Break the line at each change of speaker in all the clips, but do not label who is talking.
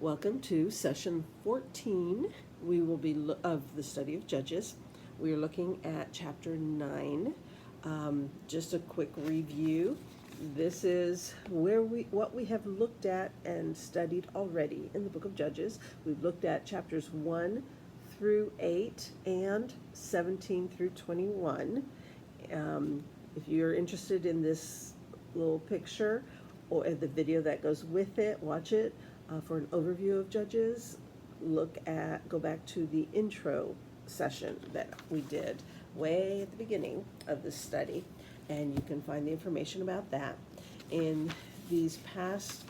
Welcome to session 14. We will be of the study of Judges. We are looking at chapter 9. Just a quick review. This is what we have looked at and studied already in the book of Judges. We've looked at chapters 1 through 8 and 17 through 21. If you're interested in this little picture or the video that goes with it, watch it. For an overview of Judges, go back to the intro session that we did way at the beginning of this study, and you can find the information about that. In these past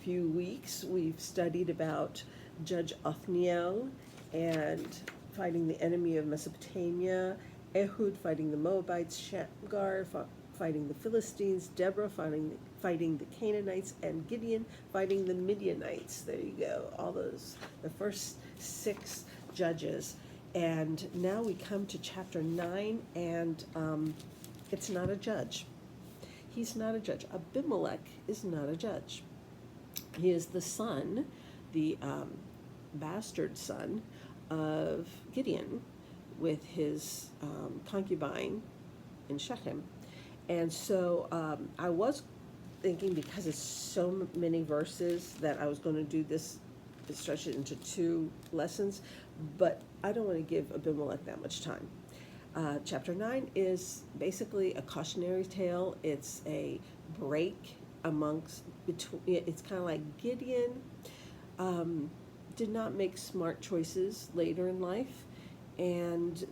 few weeks, we've studied about Judge Othniel and fighting the enemy of Mesopotamia, Ehud fighting the Moabites, Shamgar fighting the Philistines, Deborah fighting the Canaanites, and Gideon fighting the Midianites. There you go. All those, the first 6 judges. And now we come to chapter 9, and it's not a judge. He's not a judge. Abimelech is not a judge. He is the son, the bastard son of Gideon with his concubine in Shechem. And so I was thinking, because it's so many verses, that I was going to do this, stretch it into 2 lessons, but I don't want to give Abimelech that much time. Chapter 9 is basically a cautionary tale. It's a break it's kind of like Gideon did not make smart choices later in life, and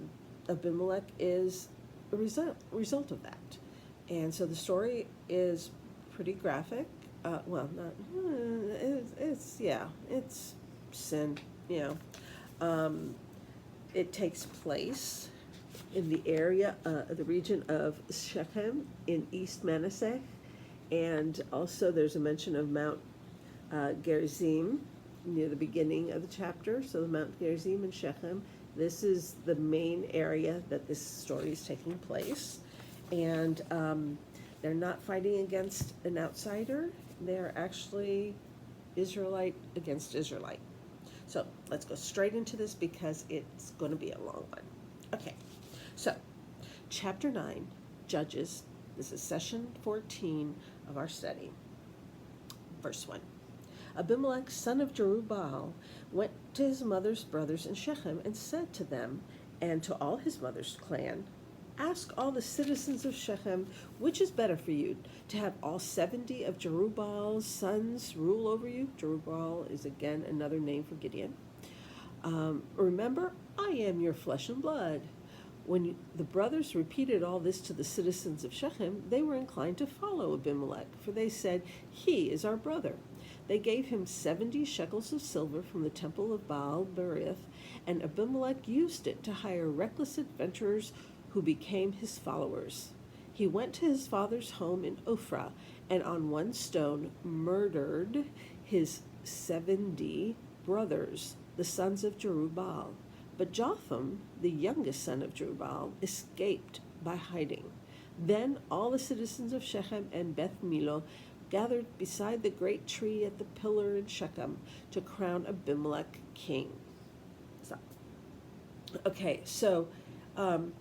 Abimelech is a result of that. And so the story is pretty graphic. It's sin, It takes place in the area, the region of Shechem in East Manasseh, and also there's a mention of Mount Gerizim near the beginning of the chapter. So the Mount Gerizim in Shechem, this is the main area that this story is taking place. And they're not fighting against an outsider. They're actually Israelite against Israelite. So let's go straight into this because it's going to be a long one. Okay, so chapter 9, Judges. This is session 14 of our study. Verse 1. Abimelech, son of Jerubbaal, went to his mother's brothers in Shechem and said to them and to all his mother's clan, "Ask all the citizens of Shechem, which is better for you, to have all 70 of Jerubbaal's sons rule over you?" Jerubbaal is again another name for Gideon. "Remember, I am your flesh and blood." When the brothers repeated all this to the citizens of Shechem, they were inclined to follow Abimelech, for they said, "He is our brother." They gave him 70 shekels of silver from the temple of Baal Berith, and Abimelech used it to hire reckless adventurers who became his followers. He went to his father's home in Ophrah, and on one stone murdered his 70 brothers, the sons of Jerubbaal. But Jotham, the youngest son of Jerubbaal, escaped by hiding. Then all the citizens of Shechem and Beth Millo gathered beside the great tree at the pillar in Shechem to crown Abimelech king. So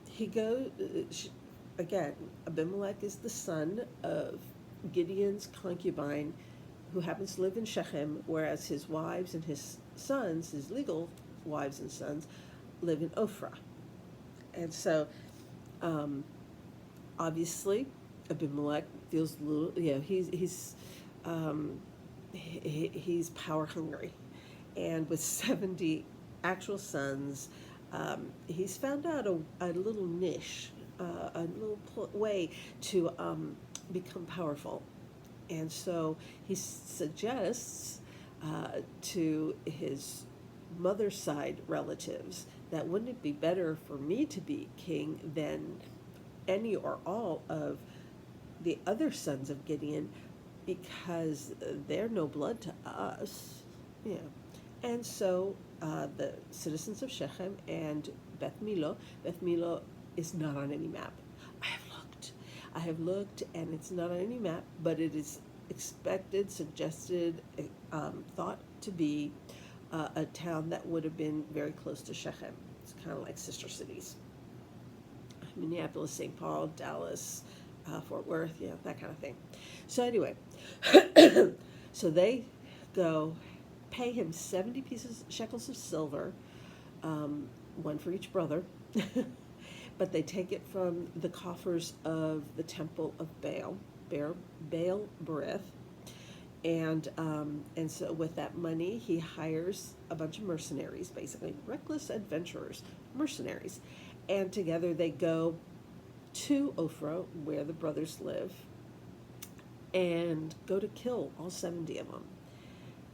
he goes, again, Abimelech is the son of Gideon's concubine, who happens to live in Shechem, whereas his wives and his sons, his legal wives and sons, live in Ophrah. And so, obviously, Abimelech feels a little, he's power hungry, and with 70 actual sons, he's found out a little niche, a little way to become powerful. And so he suggests to his mother's side relatives that wouldn't it be better for me to be king than any or all of the other sons of Gideon, because they're no blood to us. And so the citizens of Shechem and Beth Millo is not on any map. I have looked, and it's not on any map, but it is expected, suggested, thought to be a town that would have been very close to Shechem. It's kind of like sister cities. Minneapolis, St. Paul, Dallas, Fort Worth, that kind of thing. So anyway, so they go pay him 70 shekels of silver, one for each brother, but they take it from the coffers of the temple of Baal Berith, and so with that money he hires a bunch of mercenaries, basically reckless adventurers, mercenaries, and together they go to Ophrah, where the brothers live, and go to kill all 70 of them.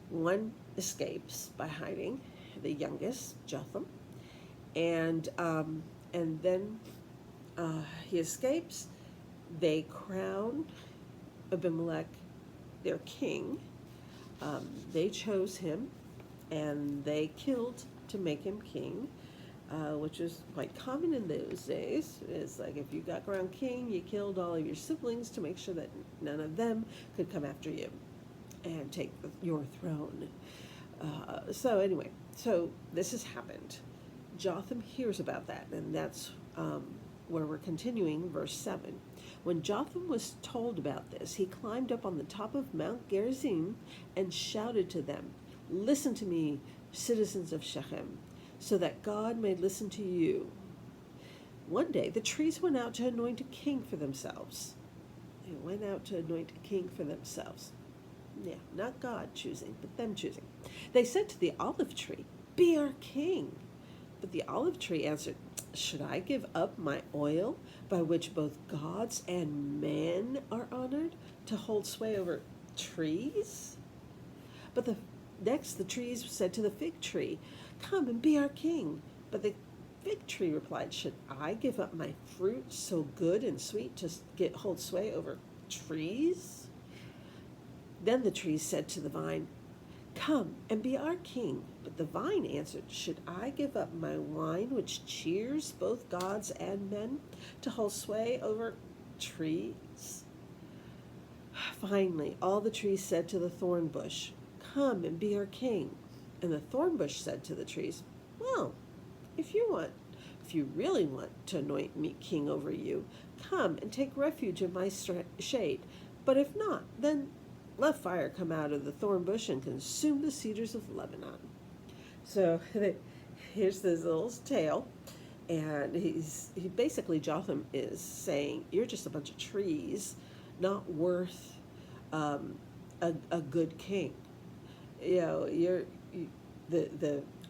One escapes by hiding, the youngest, Jotham, and then he escapes. They crown Abimelech their king. They chose him, and they killed to make him king, which was quite common in those days. It's like if you got crowned king, you killed all of your siblings to make sure that none of them could come after you and take your throne. So anyway, so this has happened. Jotham hears about that, and that's where we're continuing, verse 7. When Jotham was told about this, he climbed up on the top of Mount Gerizim and shouted to them, "Listen to me, citizens of Shechem, so that God may listen to you." One day, the trees went out to anoint a king for themselves. They went out to anoint a king for themselves. Yeah, not God choosing, but them choosing. They said to the olive tree, "Be our king." But the olive tree answered, "Should I give up my oil, by which both gods and men are honored, to hold sway over trees?" But next the trees said to the fig tree, "Come and be our king." But the fig tree replied, "Should I give up my fruit so good and sweet to hold sway over trees?" Then the trees said to the vine, "Come and be our king." But the vine answered, "Should I give up my wine, which cheers both gods and men, to hold sway over trees?" Finally, all the trees said to the thorn bush, "Come and be our king." And the thorn bush said to the trees, "Well, if you really want to anoint me king over you, come and take refuge in my shade. But if not, then let fire come out of the thorn bush and consume the cedars of Lebanon." So here's this little tale, and he basically, Jotham is saying, you're just a bunch of trees, not worth a good king. The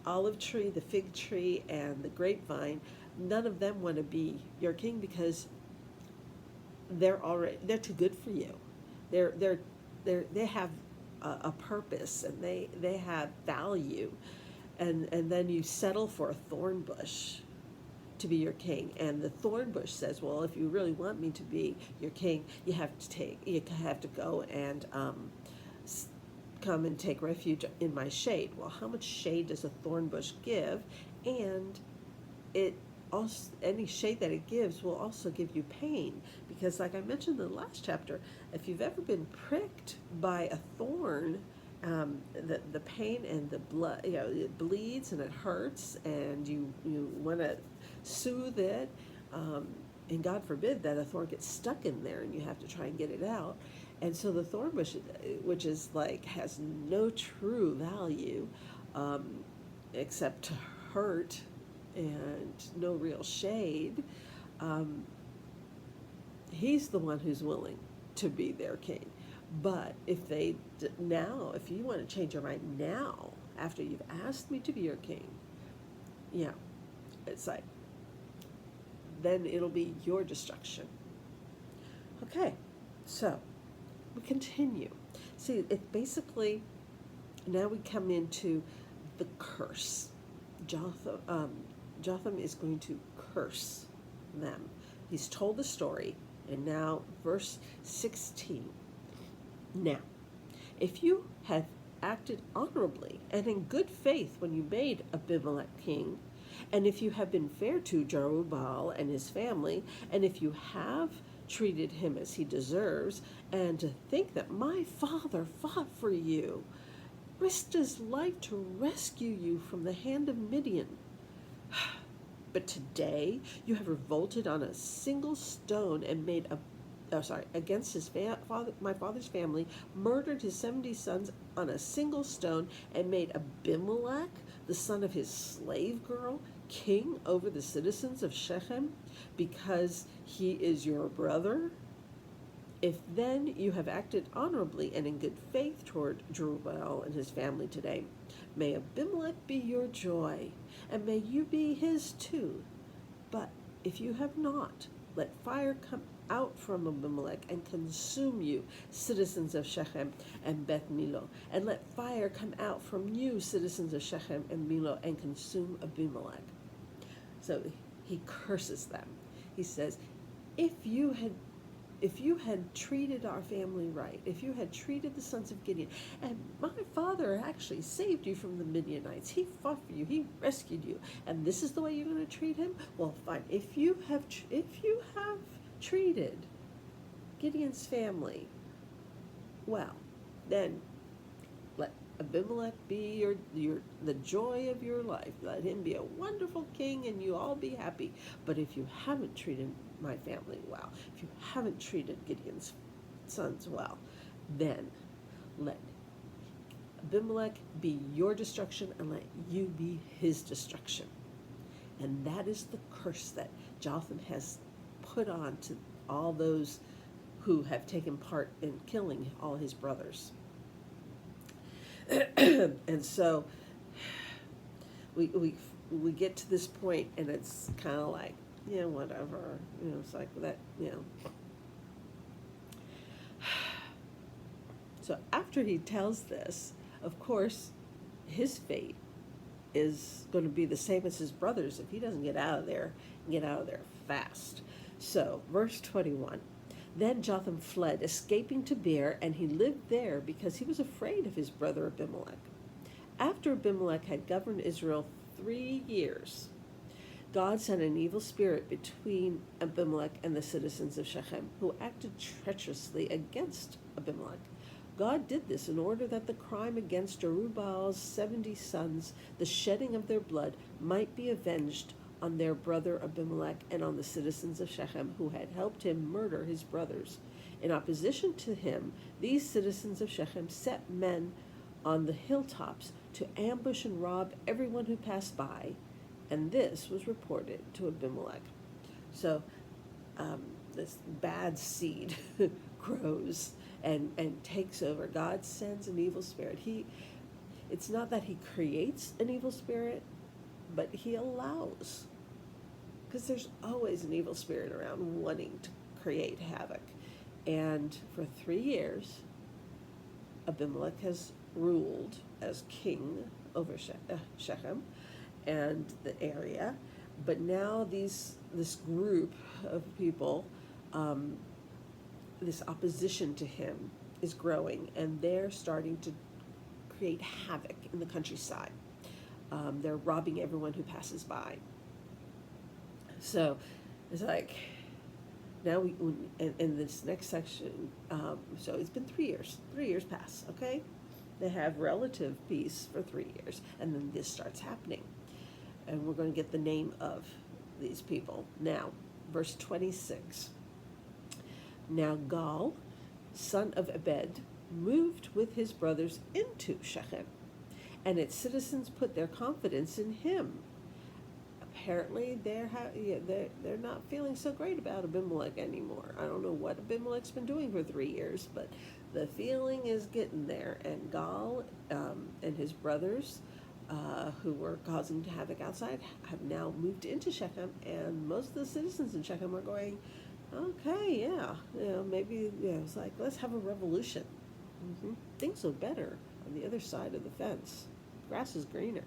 olive tree, the fig tree, and the grapevine, none of them want to be your king because they're too good for you. They have a purpose, and they have value, and then you settle for a thorn bush to be your king. And the thorn bush says, "Well, if you really want me to be your king, you have to go and come and take refuge in my shade." Well, how much shade does a thorn bush give? And any shade that it gives will also give you pain, because like I mentioned in the last chapter, if you've ever been pricked by a thorn, the pain and the blood, it bleeds and it hurts, and you want to soothe it, and God forbid that a thorn gets stuck in there and you have to try and get it out. And so the thorn bush, which is has no true value except to hurt and no real shade, he's the one who's willing to be their king. But if you want to change your mind now, after you've asked me to be your king, it's like, then it'll be your destruction. Okay, so we continue. See, it basically, now we come into the curse. Jotham is going to curse them. He's told the story, and now verse 16. "Now, if you have acted honorably and in good faith when you made Abimelech king, and if you have been fair to Jerubbaal and his family, and if you have treated him as he deserves, and to think that my father fought for you, risked his life to rescue you from the hand of Midian. But today you have revolted on a single stone and made against his my father's family, murdered his 70 sons on a single stone, and made Abimelech, the son of his slave girl, king over the citizens of Shechem, because he is your brother? If then you have acted honorably and in good faith toward Jerubbaal and his family today, may Abimelech be your joy, and may you be his too. But if you have not, let fire come out from Abimelech and consume you, citizens of Shechem and Beth Milo, and let fire come out from you, citizens of Shechem and Milo, and consume Abimelech. So he curses them. He says, if you had treated our family right, if you had treated the sons of Gideon, and my father actually saved you from the Midianites, he fought for you, he rescued you, and this is the way you're going to treat him? Well, fine. If you have treated Gideon's family well, then let Abimelech be the joy of your life. Let him be a wonderful king, and you all be happy. But if you haven't treated my family well, if you haven't treated Gideon's sons well, then let Abimelech be your destruction, and let you be his destruction. And that is the curse that Jotham has put on to all those who have taken part in killing all his brothers. And so we get to this point, and it's kind of like, yeah, whatever, it's like that, So after he tells this, of course, his fate is going to be the same as his brothers if he doesn't get out of there fast. So, verse 21, then Jotham fled, escaping to Beer, and he lived there because he was afraid of his brother Abimelech. After Abimelech had governed Israel 3 years, God sent an evil spirit between Abimelech and the citizens of Shechem, who acted treacherously against Abimelech. God did this in order that the crime against Jerubbaal's 70 sons, the shedding of their blood, might be avenged on their brother Abimelech and on the citizens of Shechem who had helped him murder his brothers. In opposition to him, these citizens of Shechem set men on the hilltops to ambush and rob everyone who passed by, and this was reported to Abimelech. So this bad seed grows and takes over. God sends an evil spirit. It's not that he creates an evil spirit, but he allows. Because there's always an evil spirit around wanting to create havoc. And for 3 years, Abimelech has ruled as king over Shechem and the area. But now this group of people, this opposition to him is growing, and they're starting to create havoc in the countryside. They're robbing everyone who passes by. So it's like, now in this next section, so it's been 3 years. 3 years pass, okay? They have relative peace for 3 years, and then this starts happening. And we're going to get the name of these people. Now, verse 26. Now Gal, son of Ebed, moved with his brothers into Shechem, and its citizens put their confidence in him. Apparently, they're not feeling so great about Abimelech anymore. I don't know what Abimelech's been doing for 3 years, but the feeling is getting there. And Gal and his brothers, who were causing havoc outside, have now moved into Shechem, and most of the citizens in Shechem are going, okay, yeah, maybe, it's like, let's have a revolution. Things look better on the other side of the fence. Grass is greener.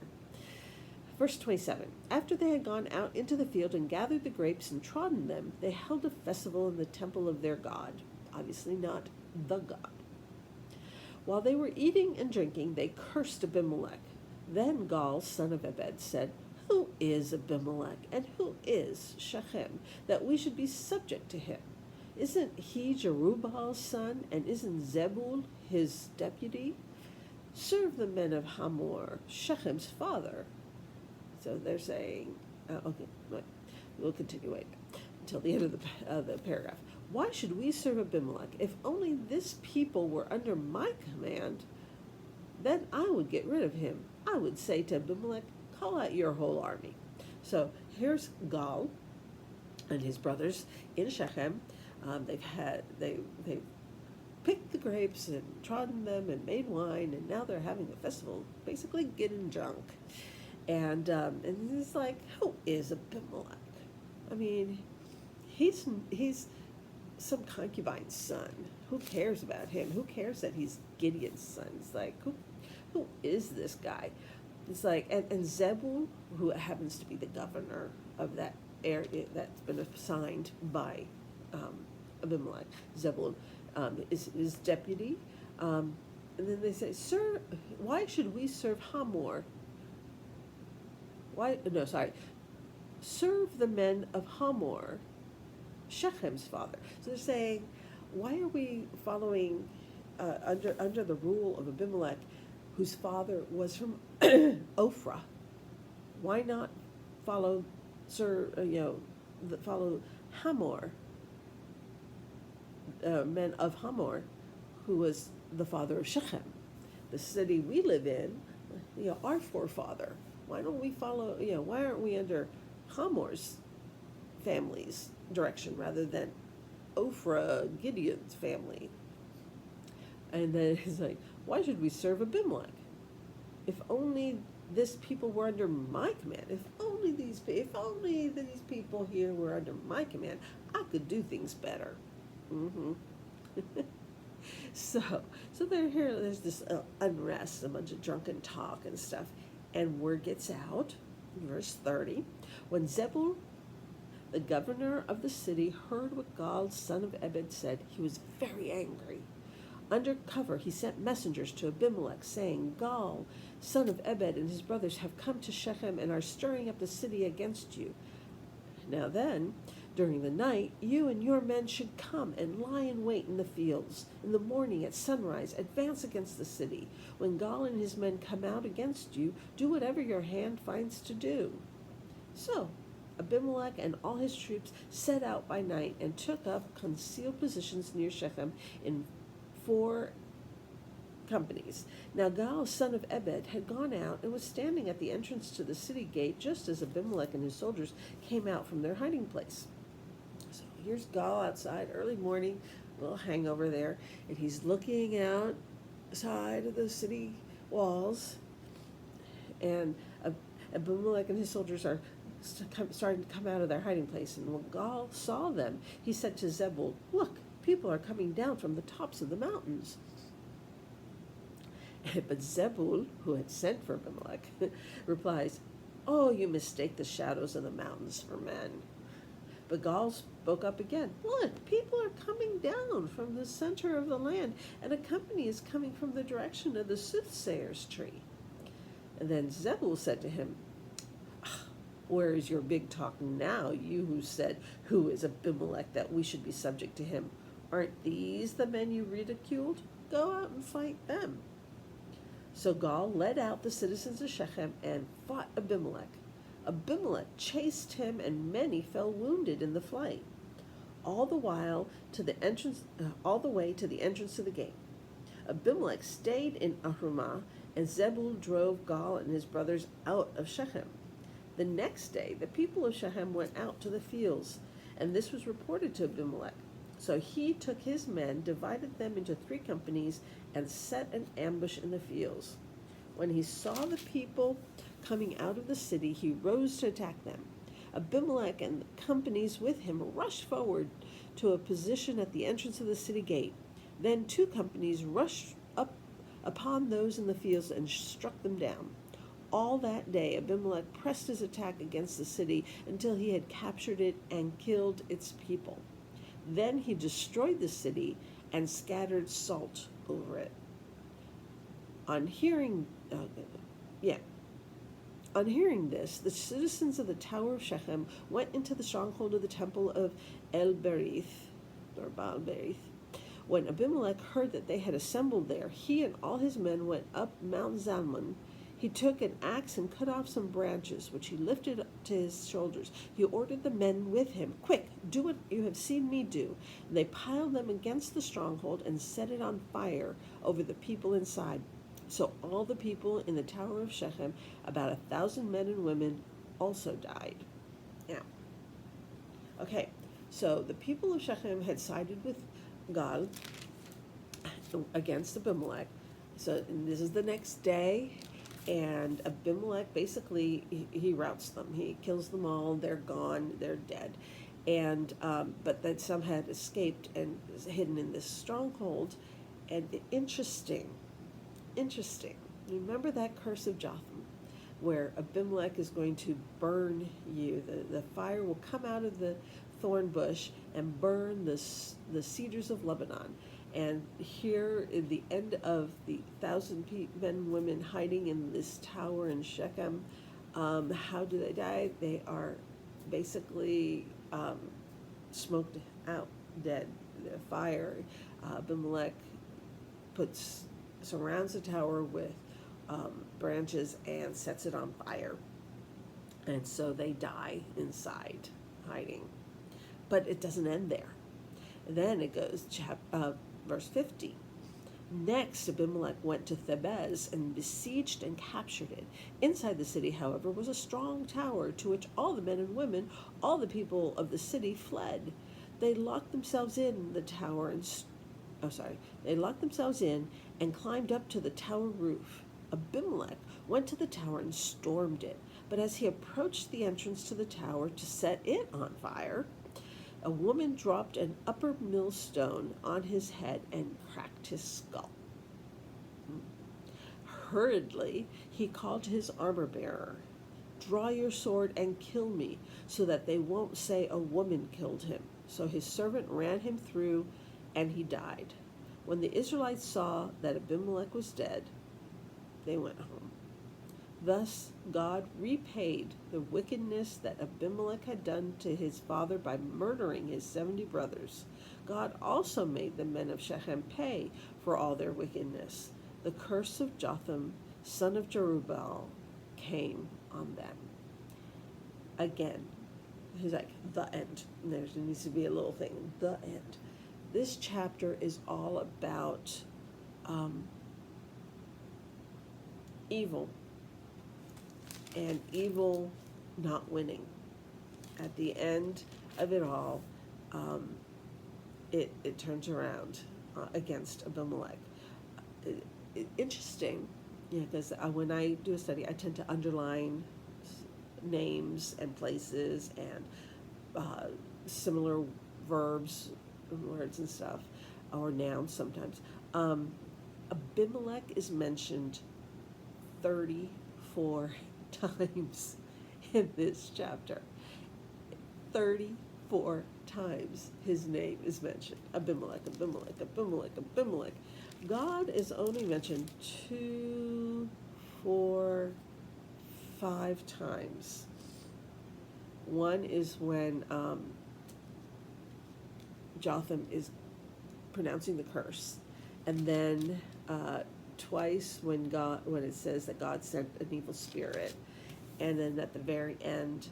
Verse 27, after they had gone out into the field and gathered the grapes and trodden them, they held a festival in the temple of their god, obviously not the god. While they were eating and drinking, they cursed Abimelech. Then Gal, son of Ebed, said, who is Abimelech, and who is Shechem, that we should be subject to him? Isn't he Jerubaal's son, and isn't Zebul his deputy? Serve the men of Hamor, Shechem's father. So they're saying, okay, wait, we'll continue until the end of the paragraph. Why should we serve Abimelech? If only this people were under my command, then I would get rid of him. I would say to Abimelech, call out your whole army. So here's Gal and his brothers in Shechem. They've picked the grapes and trodden them and made wine, and now they're having a festival, basically getting drunk. And it's like, who is Abimelech? I mean, he's some concubine's son. Who cares about him? Who cares that he's Gideon's son? It's like, who is this guy? It's like, and Zebul, who happens to be the governor of that area that's been assigned by Abimelech, Zebul is his deputy. And then they say, sir, why should we serve Hamor? Serve the men of Hamor, Shechem's father. So they're saying, why are we following under the rule of Abimelech, whose father was from Ophrah? Why not follow follow Hamor, men of Hamor, who was the father of Shechem, the city we live in, our forefather? Why don't we follow? Why aren't we under Hamor's family's direction rather than Ophrah, Gideon's family? And then it's like, why should we serve Abimelech? If only this people were under my command. If only these people here were under my command, I could do things better. So they're here. There's this unrest, a bunch of drunken talk and stuff, and word gets out. Verse 30, when Zebul, the governor of the city, heard what Gal, son of Ebed, said, he was very angry. Under cover, he sent messengers to Abimelech, saying, Gal, son of Ebed, and his brothers have come to Shechem and are stirring up the city against you. Now then, during the night, you and your men should come and lie in wait in the fields. In the morning at sunrise, advance against the city. When Gal and his men come out against you, do whatever your hand finds to do. So Abimelech and all his troops set out by night and took up concealed positions near Shechem in 4 companies. Now Gal, son of Ebed, had gone out and was standing at the entrance to the city gate just as Abimelech and his soldiers came out from their hiding place. So here's Gal outside, early morning, a little hangover there, and he's looking outside of the city walls, and Abimelech and his soldiers are starting to come out of their hiding place. And when Gal saw them, he said to Zebul, look, people are coming down from the tops of the mountains. But Zebul, who had sent for Abimelech, replies, oh, you mistake the shadows of the mountains for men. But Gal spoke up again, look, people are coming down from the center of the land, and a company is coming from the direction of the soothsayer's tree. And then Zebul said to him, where is your big talk now, you who said, who is Abimelech, that we should be subject to him? Aren't these the men you ridiculed? Go out and fight them. So Gal led out the citizens of Shechem and fought Abimelech. Abimelech chased him, and many fell wounded in the flight, all the way to the entrance of the gate. Abimelech stayed in Ahumah, and Zebul drove Gal and his brothers out of Shechem. The next day, the people of Shechem went out to the fields, and this was reported to Abimelech. So he took his men, divided them into 3 companies, and set an ambush in the fields. When he saw the people coming out of the city, he rose to attack them. Abimelech and the companies with him rushed forward to a position at the entrance of the city gate. Then 2 companies rushed up upon those in the fields and struck them down. All that day, Abimelech pressed his attack against the city until he had captured it and killed its people. Then he destroyed the city and scattered salt over it. On hearing this, the citizens of the Tower of Shechem went into the stronghold of the temple of El Berith, or Baal Berith. When Abimelech heard that they had assembled there, he and all his men went up Mount Zalmon. He took an axe and cut off some branches, which he lifted to his shoulders. He ordered the men with him, "Quick, do what you have seen me do." And they piled them against the stronghold and set it on fire over the people inside. So all the people in the tower of Shechem, about 1,000 men and women, also died. Now, okay, so the people of Shechem had sided with God against Abimelech. So this is the next day, and Abimelech basically he routs them. He kills them all. They're gone. They're dead. And but that some had escaped and is hidden in this stronghold. And interesting. Remember that curse of Jotham, where Abimelech is going to burn you. The fire will come out of the thorn bush and burn the cedars of Lebanon. And here, in the end of the 1,000 men and women hiding in this tower in Shechem, how do they die? They are basically smoked out, dead. The fire. Abimelech surrounds the tower with branches and sets it on fire. And so they die inside, hiding. But it doesn't end there. Then it goes, verse 50. Next, Abimelech went to Thebez and besieged and captured it. Inside the city, however, was a strong tower to which all the men and women, all the people of the city fled. They locked themselves in the tower and climbed up to the tower roof. Abimelech went to the tower and stormed it. But as he approached the entrance to the tower to set it on fire, a woman dropped an upper millstone on his head and cracked his skull. Hurriedly, he called to his armor-bearer, "Draw your sword and kill me, so that they won't say a woman killed him." So his servant ran him through, and he died. When the Israelites saw that Abimelech was dead, they went home. Thus God repaid the wickedness that Abimelech had done to his father by murdering his 70 brothers. God also made the men of Shechem pay for all their wickedness. The curse of Jotham, son of Jerubbaal, came on them. Again, he's like, the end. There needs to be a little thing, the end. This chapter is all about evil, and evil not winning. At the end of it all, it turns around against Abimelech. Interesting, because when I do a study, I tend to underline names and places and similar verbs and words and stuff, or nouns sometimes. Abimelech is mentioned 34 times in this chapter. 34 times his name is mentioned. Abimelech, Abimelech, Abimelech, Abimelech. God is only mentioned 2, 4, 5 times. One is when Jotham is pronouncing the curse, and then twice when it says that God sent an evil spirit, and then at the very end,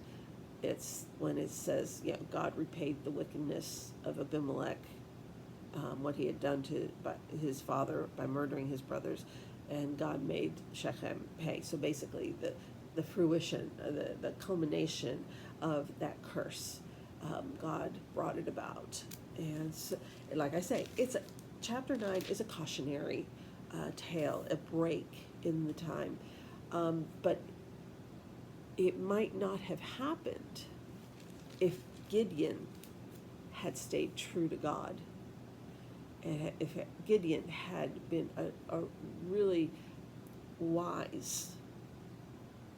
it's when it says, God repaid the wickedness of Abimelech, what he had done to his father by murdering his brothers, and God made Shechem pay. So basically, the fruition, the culmination of that curse, God brought it about. And so, like I say, chapter 9 is a cautionary tale, a break in the time, but it might not have happened if Gideon had stayed true to God, and if Gideon had been a really wise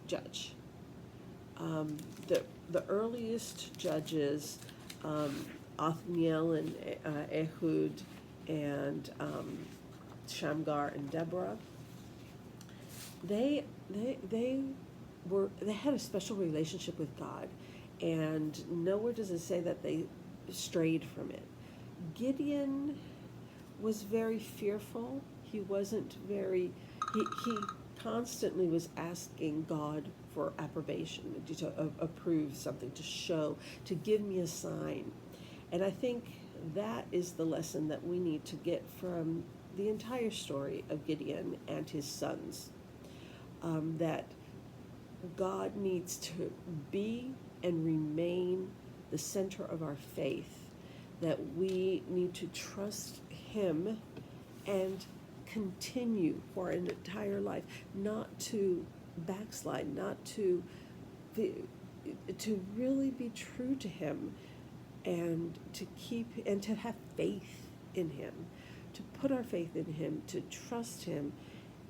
judge. The earliest judges, Othniel and Ehud and Shamgar and Deborah, they had a special relationship with God, and nowhere does it say that they strayed from it. Gideon was very fearful. He wasn't very, he constantly was asking God for approbation, to approve something, to show, to give me a sign. And I think that is the lesson that we need to get from the entire story of Gideon and his sons. That God needs to be and remain the center of our faith, that we need to trust Him and continue for an entire life, not to backslide, not to really be true to Him, and to keep and to have faith in Him, to put our faith in Him, to trust Him,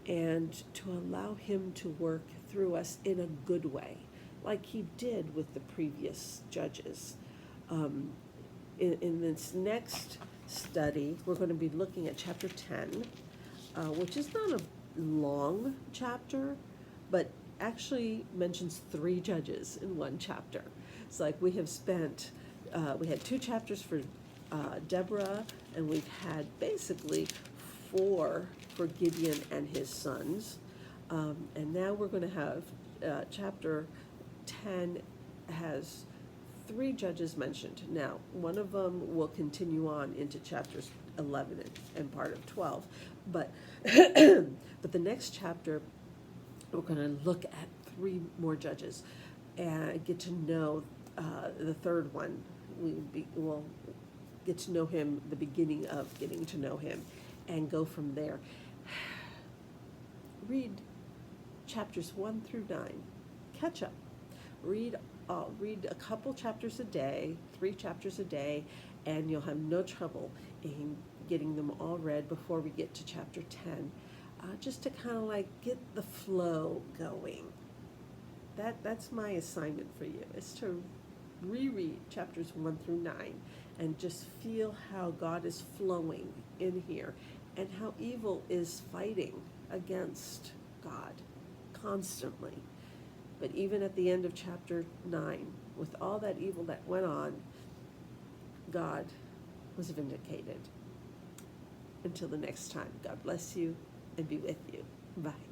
and to allow Him to work through us in a good way, like He did with the previous judges. In this next study, we're going to be looking at chapter 10, which is not a long chapter, but actually mentions 3 judges in one chapter. It's like we have spent, we had 2 chapters for Deborah, and we've had basically 4 for Gideon and his sons. And now we're going to have chapter 10 has 3 judges mentioned. Now, one of them will continue on into chapters 11 and part of 12. But, but the next chapter, we're going to look at 3 more judges and get to know the third one. We'll get to know him, the beginning of getting to know him, and go from there. Read chapters 1 through 9. Catch up. Read a couple chapters a day, 3 chapters a day, and you'll have no trouble in getting them all read before we get to chapter 10. Just to kind of like get the flow going. That's my assignment for you, is to reread chapters 1 through 9 and just feel how God is flowing in here and how evil is fighting against God constantly. But even at the end of chapter 9, with all that evil that went on, God was vindicated. Until the next time, God bless you and be with you. Bye.